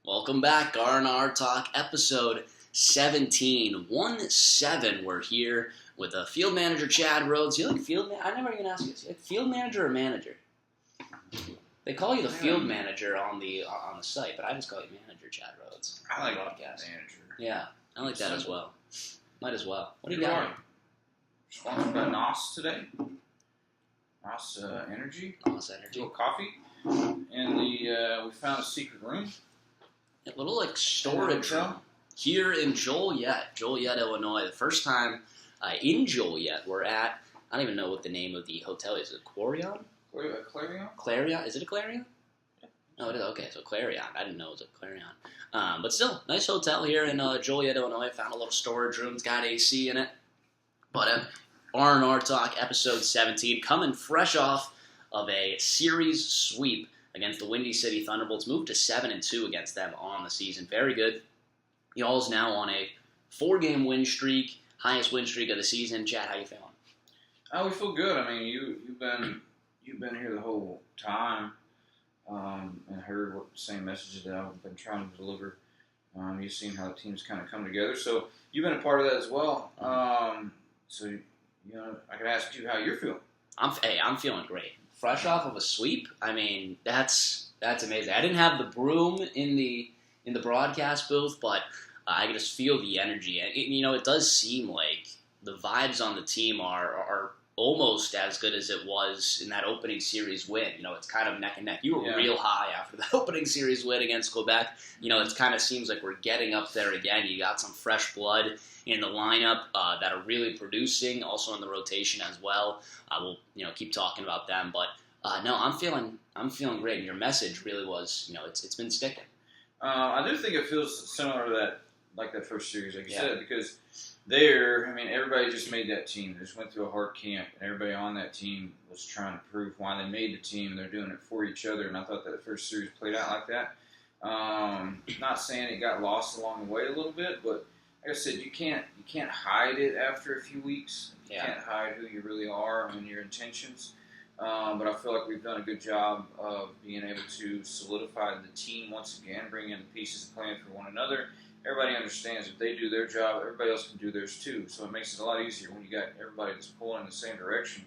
Welcome back, RnR Talk, episode 17. 1-7, we're here with field manager Chad Rhoades. You like field manager? I never even asked you this. You like field manager or manager? They call you the field manager on the site, but I just call you manager, Chad Rhoades. I like broadcast manager. Yeah, I like that as well. Might as well. What do you Who got? are you? Sponsored by NOS today. NOS Energy. NOS A Energy. little coffee. And we found a secret room. A little like storage room here in Joliet, Illinois. The first time in Joliet, we're at, I don't even know what the name of the hotel is. Is it Clarion? Clarion? Clarion? Is it a Clarion? Yeah. No, it is. Okay, so Clarion. I didn't know it was a Clarion. But still, nice hotel here in Joliet, Illinois. Found a little storage room. It's got AC in it. But RnR Talk, episode 17, coming fresh off of a series sweep against the Windy City Thunderbolts. Moved to 7-2 against them on the season. Very good. Y'all's now on a 4-game win streak, highest win streak of the season. Chad, how you feeling? We feel good. I mean, you've been here the whole time and heard what the same messages that I've been trying to deliver. You've seen how the teams kind of come together, so you've been a part of that as well. So I could ask you how you're feeling. I'm feeling great. Fresh off of a sweep. I mean, that's amazing. I didn't have the broom in the broadcast booth, but I can just feel the energy. And it does seem like the vibes on the team are almost as good as it was in that opening series win. It's kind of neck and neck. You were real high after the opening series win against Quebec. It kind of seems like we're getting up there again. You got some fresh blood in the lineup that are really producing, also in the rotation as well. We'll keep talking about them, but no, I'm feeling great. And your message really was, it's been sticking. I do think it feels similar to that, like that first series, like you said, because everybody just made that team. They just went through a hard camp, and everybody on that team was trying to prove why they made the team. They're doing it for each other, and I thought that the first series played out like that. Not saying it got lost along the way a little bit, but like I said, you can't hide it after a few weeks. You can't hide who you really are and your intentions. But I feel like we've done a good job of being able to solidify the team once again, bring in the pieces and playing for one another. Everybody understands if they do their job, everybody else can do theirs too. So it makes it a lot easier when you got everybody that's pulling in the same direction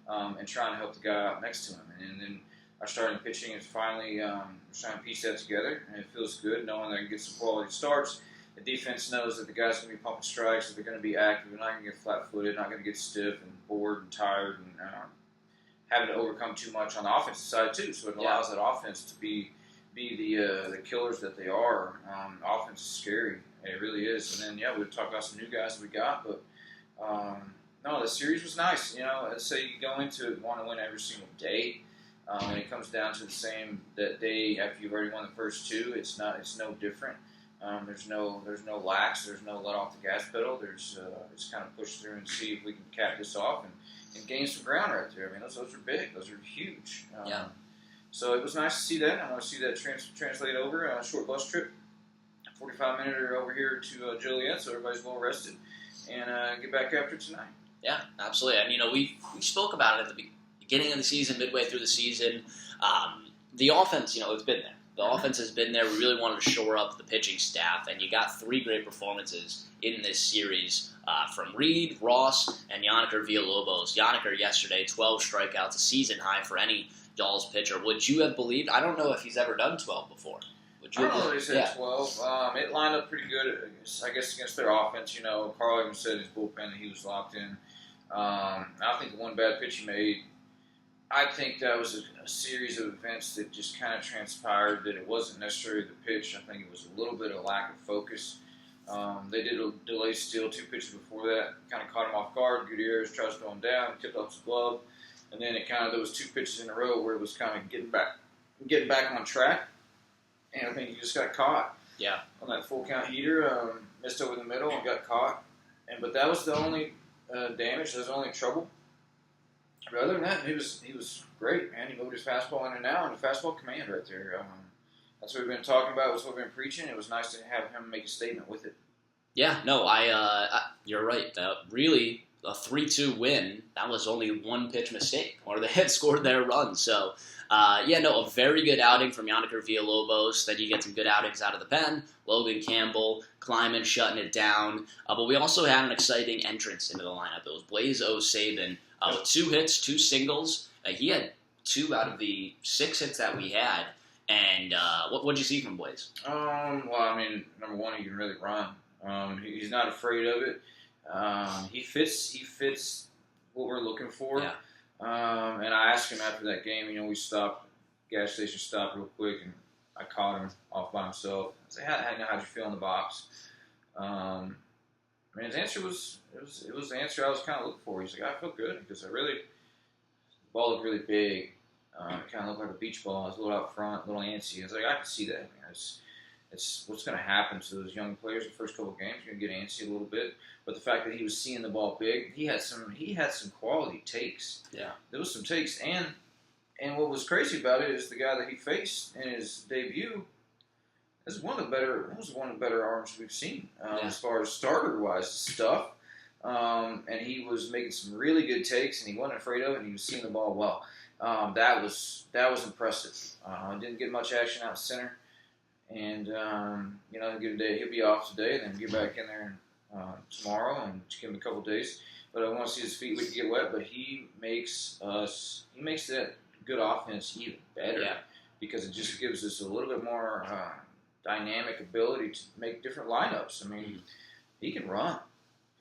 and trying to help the guy out next to him. And then our starting pitching is finally trying to piece that together, and it feels good knowing they can get some quality starts. The defense knows that the guys are going to be pumping strikes, that they're going to be active, they're not going to get flat-footed, not going to get stiff and bored and tired and having to overcome too much on the offensive side too. So it allows that offense to be the killers that they are. Offense is scary. It really is. And then, we'll talk about some new guys that we got. But, no, the series was nice. Let's say you go into it want to win every single day. When it comes down to the same that day after you've already won the first two, it's no different. There's no lax. There's no let off the gas pedal. There's just kind of push through and see if we can cap this off and gain some ground right there. I mean, those are big. Those are huge. So it was nice to see that. I want to see that translate over a short bus trip, 45-minute over here to Joliet, so everybody's well rested, and get back after tonight. Yeah, absolutely. And we spoke about it at the beginning of the season, midway through the season. The offense, it's been there. The offense has been there. We really wanted to shore up the pitching staff, and you got 3 great performances in this series from Reed, Ross, and Yoniker Villalobos. Yoniker yesterday, 12 strikeouts, a season high for any Dolls pitcher. Would you have believed? I don't know if he's ever done 12 before. I don't know if he said 12. It lined up pretty good, I guess, against their offense. Carl even said his bullpen that he was locked in. I think the one bad pitch he made, I think that was a series of events that just kind of transpired that it wasn't necessarily the pitch. I think it was a little bit of lack of focus. They did a delay steal 2 pitches before that, kind of caught him off guard. Gutierrez tries to throw him down, tipped off his glove, and then there was 2 pitches in a row where it was kind of getting back on track, and I think he just got caught. Yeah. On that full count heater, missed over the middle and got caught, but that was the only damage. That was the only trouble. But other than that, he was great, man. He moved his fastball in and out, and the fastball command right there. That's what we've been talking about. Was what we've been preaching. It was nice to have him make a statement with it. Yeah, no, you're right. Really, a 3-2 win, that was only one pitch mistake, or they had scored their run. So, a very good outing from Yannick Villalobos. Then you get some good outings out of the pen. Logan Campbell, Kleiman shutting it down. But we also had an exciting entrance into the lineup. It was Blaze O'Saban with 2 hits, 2 singles. He had 2 out of the 6 hits that we had. And what'd you see from Blaze? Number one, he can really run. He's not afraid of it. He fits what we're looking for. Yeah. And I asked him after that game, we stopped, gas station stopped real quick, and I caught him off by himself. I said, how'd you feel in the box? His answer was the answer I was kind of looking for. He's like, I feel good because the ball looked really big. It kind of looked like a beach ball. It was a little out front, a little antsy. I was like, I can see that. It's what's going to happen to those young players the first couple of games. You're going to get antsy a little bit. But the fact that he was seeing the ball big, he had some quality takes. Yeah. There was some takes. And what was crazy about it is the guy that he faced in his debut was one of the better arms we've seen as far as starter-wise stuff. And he was making some really good takes, and he wasn't afraid of it, and he was seeing the ball well. That was impressive. Didn't get much action out center, and he'll get a day. He'll be off today, then get back in there tomorrow, and just give him a couple days. But I want to see his feet. We can get wet, but he makes that good offense even better because it just gives us a little bit more dynamic ability to make different lineups. He can run.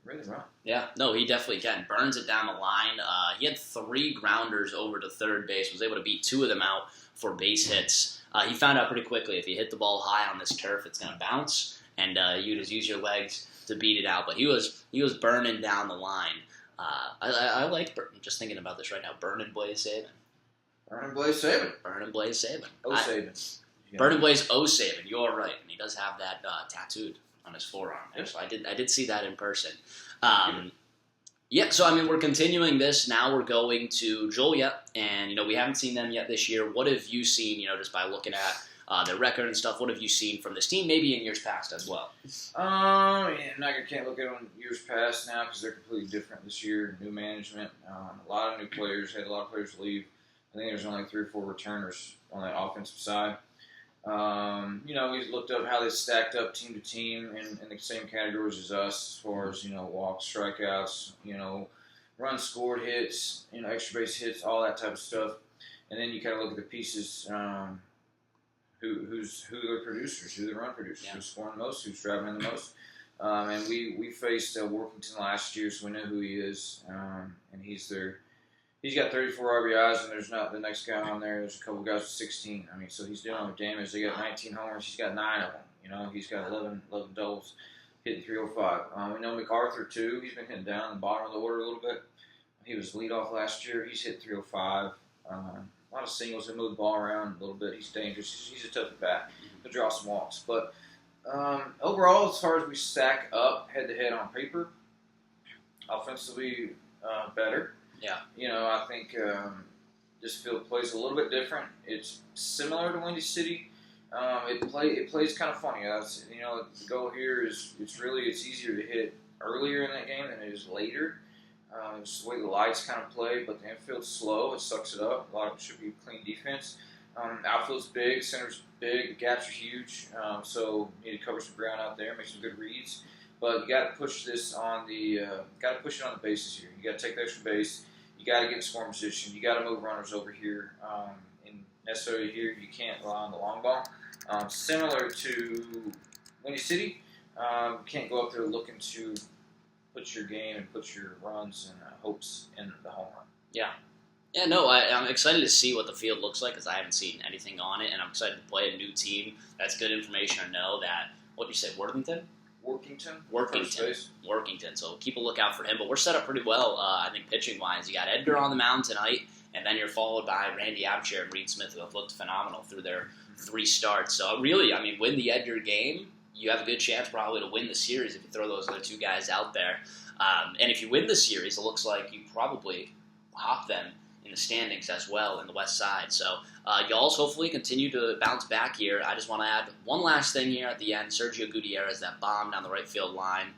Really run. Yeah, no, he definitely can. Burns it down the line. He had 3 grounders over to third base, was able to beat 2 of them out for base hits. He found out pretty quickly if you hit the ball high on this turf, it's going to bounce, and you just use your legs to beat it out. But he was burning down the line. I like just thinking about this right now. Burning Blaze Saban. Burning Blaze Saban. Burning Blaze Saban. O'Saban. Burning Blaze O'Saban. You're right, and he does have that tattooed on his forearm. So I did see that in person. So we're continuing this. Now we're going to Joliet, and we haven't seen them yet this year. What have you seen? Just by looking at their record and stuff. What have you seen from this team? Maybe in years past as well. I can't look at them years past now because they're completely different this year. New management, a lot of new players. Had a lot of players leave. I think there's only 3 or 4 returners on that offensive side. We looked up how they stacked up team to team in the same categories as us as far as, walks, strikeouts, runs scored, hits, extra base hits, all that type of stuff. And then you kind of look at the pieces, who their producers, who the run producers, who's scoring the most, who's driving in the most. And we faced Workington last year, so we know who he is. And he's got 34 RBIs, and there's not the next guy on there. There's a couple guys with 16. So he's doing damage. They got 19 homers. He's got 9 of them. He's got 11 doubles, hitting 305. We know MacArthur, too. He's been hitting down the bottom of the order a little bit. He was leadoff last year. He's hit 305. A lot of singles. They move the ball around a little bit. He's dangerous. He's a tough at bat. He'll draw some walks. But overall, as far as we stack up head-to-head on paper, offensively better. Yeah. I think this field plays a little bit different. It's similar to Windy City. It plays kind of funny. The goal here is it's easier to hit earlier in that game than it is later. It's the way the lights kind of play, but the infield's slow. It sucks it up. A lot of it should be clean defense. Outfield's big, center's big, the gaps are huge. So you need to cover some ground out there, make some good reads. But you got to push this on got to push it on the bases here. You got to take the extra base. You got to get in scoring position. You got to move runners over here. Necessarily here, you can't rely on the long ball. Similar to Windy City, you can't go up there looking to put your game and put your runs and hopes in the home run. Yeah. Yeah, no, I'm excited to see what the field looks like because I haven't seen anything on it, and I'm excited to play a new team. That's good information to know that, what did you say, Worthington? Workington. So keep a lookout for him. But we're set up pretty well, I think, pitching-wise. You got Edgar on the mound tonight, and then you're followed by Randy Abshire and Reed Smith, who have looked phenomenal through their 3 starts. So really, win the Edgar game, you have a good chance probably to win the series if you throw those other 2 guys out there. And if you win the series, it looks like you probably hop them in the standings as well in the West Side. So y'all's hopefully continue to bounce back here. I just want to add one last thing here at the end. Sergio Gutierrez, that bomb down the right field line.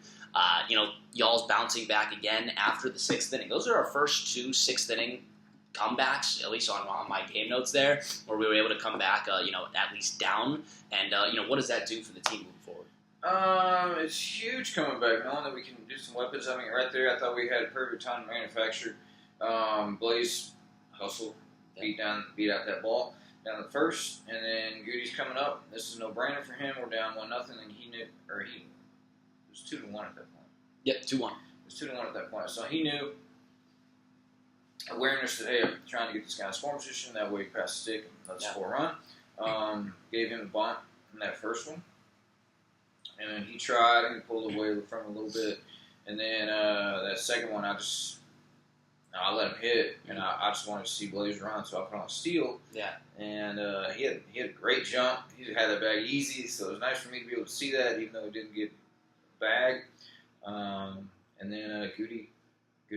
Y'all's bouncing back again after the 6th inning. Those are our first 2 6th inning comebacks, at least on my game notes there, where we were able to come back, at least down. And, what does that do for the team moving forward? It's huge coming back, knowing that we can do some weapons. I mean, right there, I thought we had a perfect time to manufacture. Blaze hustle, beat out that ball down the first, and then Goody's coming up. This is no brainer for him. We're down 1-0, and it was 2-1 at that point. Yep, 2-1. It was 2-1 at that point. So he knew awareness that, hey, I'm trying to get this guy in scoring position. That way he passed the stick and let's score a run. Gave him a bunt in that first one. And then he tried and he pulled away from him a little bit. And then that second one, I let him hit, and I just wanted to see Blaze run, so I put on a steal. Yeah. And he had a great jump. He had that bag easy, so it was nice for me to be able to see that, even though he didn't get a bag. And then Goody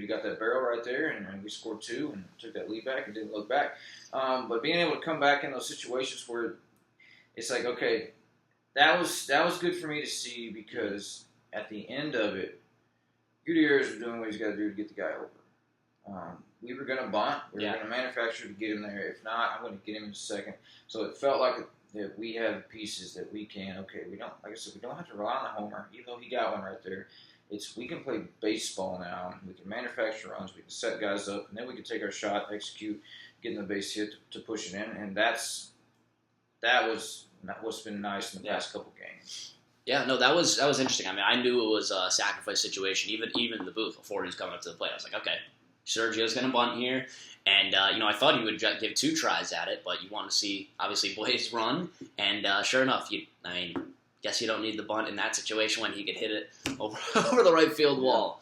got that barrel right there, and we scored 2 and took that lead back and didn't look back. But being able to come back in those situations where it's like, okay, that was good for me to see, because at the end of it, Gutierrez was doing what he's got to do to get the guy over. We were going to bunt. We were going to manufacture to get him there. If not, I'm going to get him in a second. So it felt like that we have pieces that we can. Okay, we don't. Like I said, we don't have to rely on the homer, even though he got one right there. We can play baseball now. We can manufacture runs. We can set guys up, and then we can take our shot, execute, get in the base hit to push it in. And that was what's been nice in the past couple games. Yeah, no, that was interesting. I mean, I knew it was a sacrifice situation, even in the booth before he was coming up to the plate. I was like, okay, Sergio's going to bunt here. And, I thought he would give 2 tries at it, but you want to see, obviously, Blaze run. And sure enough, guess you don't need the bunt in that situation when he could hit it over the right field wall.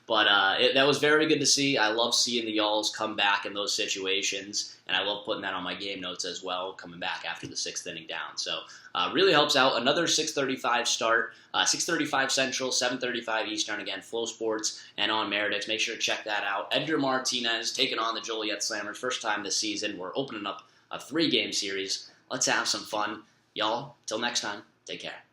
But that was very good to see. I love seeing the Y'alls come back in those situations, and I love putting that on my game notes as well, coming back after the 6th inning down. So really helps out. Another 6:35 start, 6:35 Central, 7:35 Eastern, again, Flow Sports and on Meredith. Make sure to check that out. Edgar Martinez taking on the Joliet Slammers. First time this season. We're opening up a 3-game series. Let's have some fun. Y'all, till next time, take care.